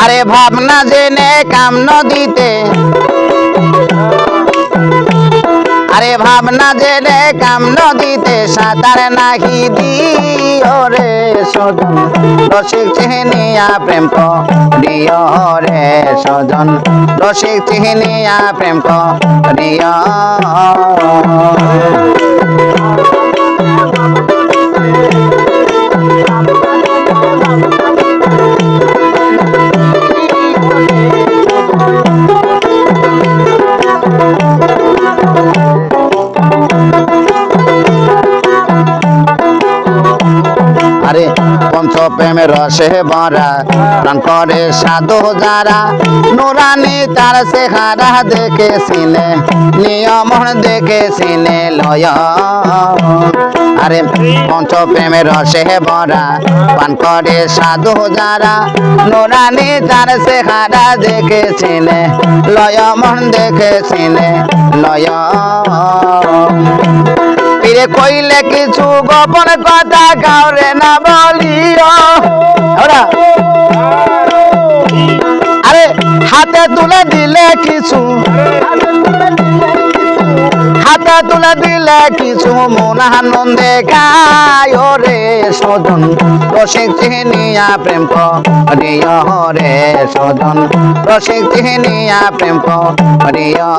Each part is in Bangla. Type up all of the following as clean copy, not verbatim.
আরে ভাবনা জেনে কাম নদীতে আরে ভাবনা জেনে কাম নদীতে সাঁতার নাহি দিও রে সজন রসিক চিহ্নিয়া প্রেম করিও রে সজন রসিক চিহ্নিয়া প্রেম করিও আরে পঞ্চপ্রেমের রসে ভরা প্রাণ করে সাধু যারা নুরানি তার চেহারা দেখে সিনে নিয়ম দেখে সিনে লয় আরে পঞ্চপ্রেমের রসে ভরা প্রাণ করে সাধু যারা নুরানি তার চেহারা দেখে সিনে লয় মন দেখে সিনে লয় ফিরে কইলে কিছু গোপন কথা কাউরে না বলিও আরে হাতে তুলে দিলে কিছু হাতে তুলে দিলে কিছু মন আনন্দে গায় রে সজন রসিক চিহ্নিয়া প্রেম করিও রে সজন রসিক চিহ্নিয়া প্রেম করিও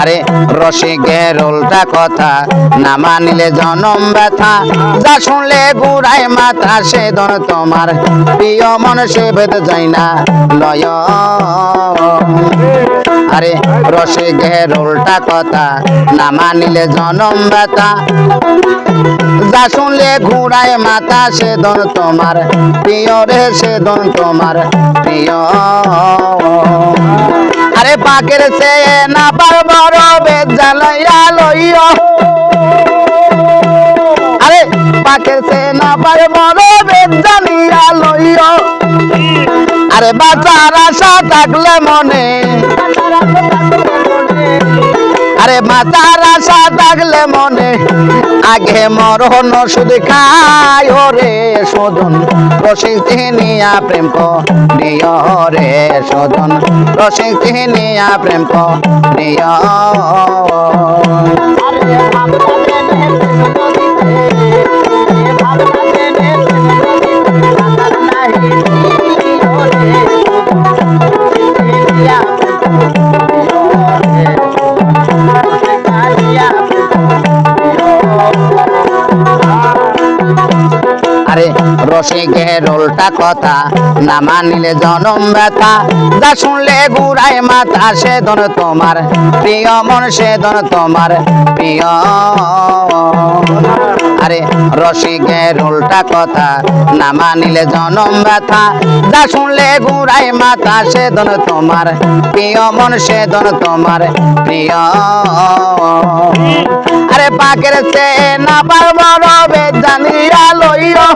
আরে রসিকের উল্টা কথা না মানিলে জনম ব্যথা যা শুনলে গুড়াই মাথা সে ধন তোমার প্রিয় মন সে বেদ যাই না লয় আরে রসিকের উল্টা কথা না মানিলে জনম ব্যথা যা শুনলে ঘুরায় মাথা সে ধন তোমার প্রিয় রে সে ধন তোমার প্রিয় আরে পাকের সে না পারবর বেদ জ্বালাইয়া লইও আরে পাকের সে না পারবর বেদ জ্বালিয়া লইও আরে বাঁচার আশা থাকলে মনে আরে বাঁচার আশা থাকলে মনে আগে মরণ শুধু খায় রে সজন রসিক চিহ্নিয়া প্রেম করিও রে সজন রসিক চিহ্নিয়া প্রেম করিও আরে রসিকের উল্টা কথা না মানিলে জনম ব্যথা যা শুনলে গুড়াই মাথা সে ধন তোমার প্রিয় মন সে ধন তোমার প্রিয় আরে রসিকের উল্টা কথা না মানিলে জনম ব্যথা যা শুনলে গুড়াই মাথা সে ধন তোমার প্রিয় মন সে ধন তোমার প্রিয় আরে পাকের সে না পারবর বেদ জানিয়া লইও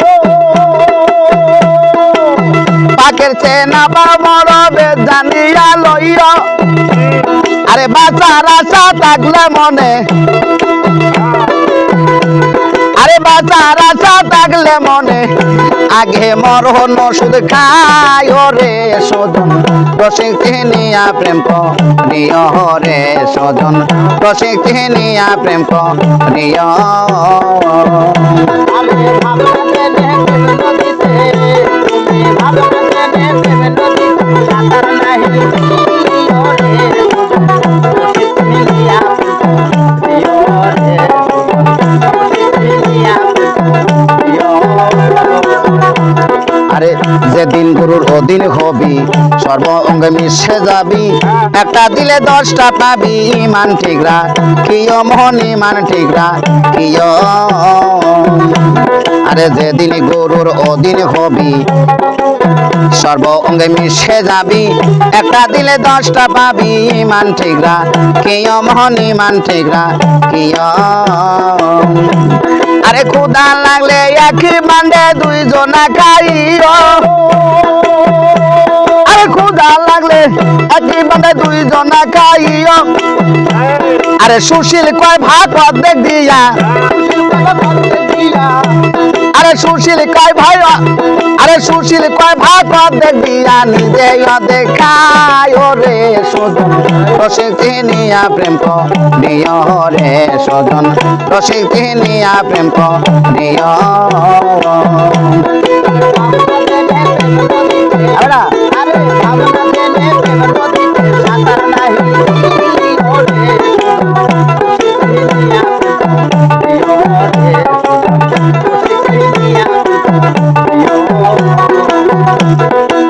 পাকের সে না পারবর বেদ জানিয়া লইও আরে বাঁচার আশা থাকলে মনে আরে বাঁচার আশা থাকলে মনে আগে মরণ শুধু খায় রে সজন রসিক চিহ্নিয়া প্রেম করিও রে সজন রসিক চিহ্নিয়া প্রেম করিও আরে যেদিন গুরুর অধীন হবি সর্ব অঙ্গে মিশে যাবি একটা দিলে 10টা পাবি ইমান ঠিক রাখ কিয় মোহন ইমান ঠিক রাখ কিয় আরে যেদিন গুরুর অধীন হবি সর্ব অঙ্গে মিশে যাবি একটা দিলে 10টা পাবি ইমান ঠিক রাখ কিয় মোহন ইমান ঠিক রাখ কিয় আরে ক্ষুধা লাগলে একই বান্ডে দুইজনা খাইও আরে ক্ষুধা লাগলে একই বান্ডে দুইজনা খাইও আরে সুশীল কয় ভাগ অর্ধেক দিয়া আরে সুশীল কয় ভাই আরে সুশীল কয় ভাগ অর্ধেক দিয়া নিজে অর্ধেক খায় রে সজন রসিক চিনিয়া প্রেম করিও রে সজন রসিক চিনিয়া প্রেম করিও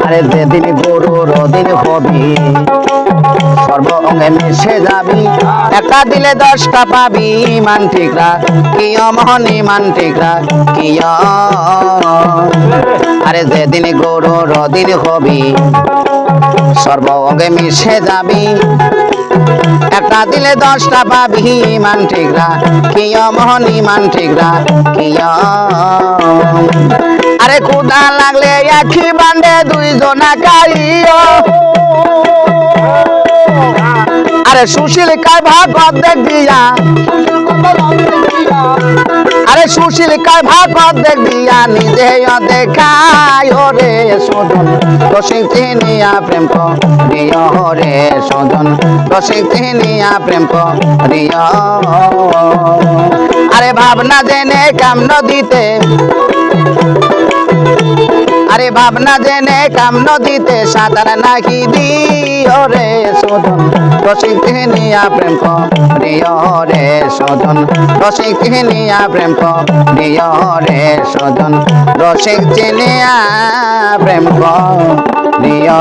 আরে যেদিন গরুর দিন হবি সর্ব অঙ্গে মিশে যাবি একটা দিলে 10টা পাবি মান ঠিক রাখ কিয় মোহনী মান ঠিক রাখ কিয় আরে যেদিন গরুর দিন হবি সর্ব অঙ্গে মিশে যাবি একটা দিলে 10টা পাবি মান ঠিক রাখ কিয় মোহনী মান ঠিক রাখ কিয় আরে ক্ষুধা লাগলে একই বান্ডে দুইজনা খাইও আরে সুশীল কায় ভাগ অর্ধেক দিয়া আরে সুশীল কায় ভাগ অর্ধেক দিয়া নিজে অর্ধেক খায় রে সজন রসিক চিনিয়া প্রেম করিও রে সজন রসিক চিনিয়া প্রেম করিও আরে ভাবনা জেনে কাম নদীতে আরে ভাবনা জেনে কাম নদীতে সাঁতার নাকি দিও রে সজন রসিক চিনিয়া প্রেম করিও রে সজন রসিক চিনিয়া প্রেম করিও রে সজন রসিক চিনিয়া প্রেম করিও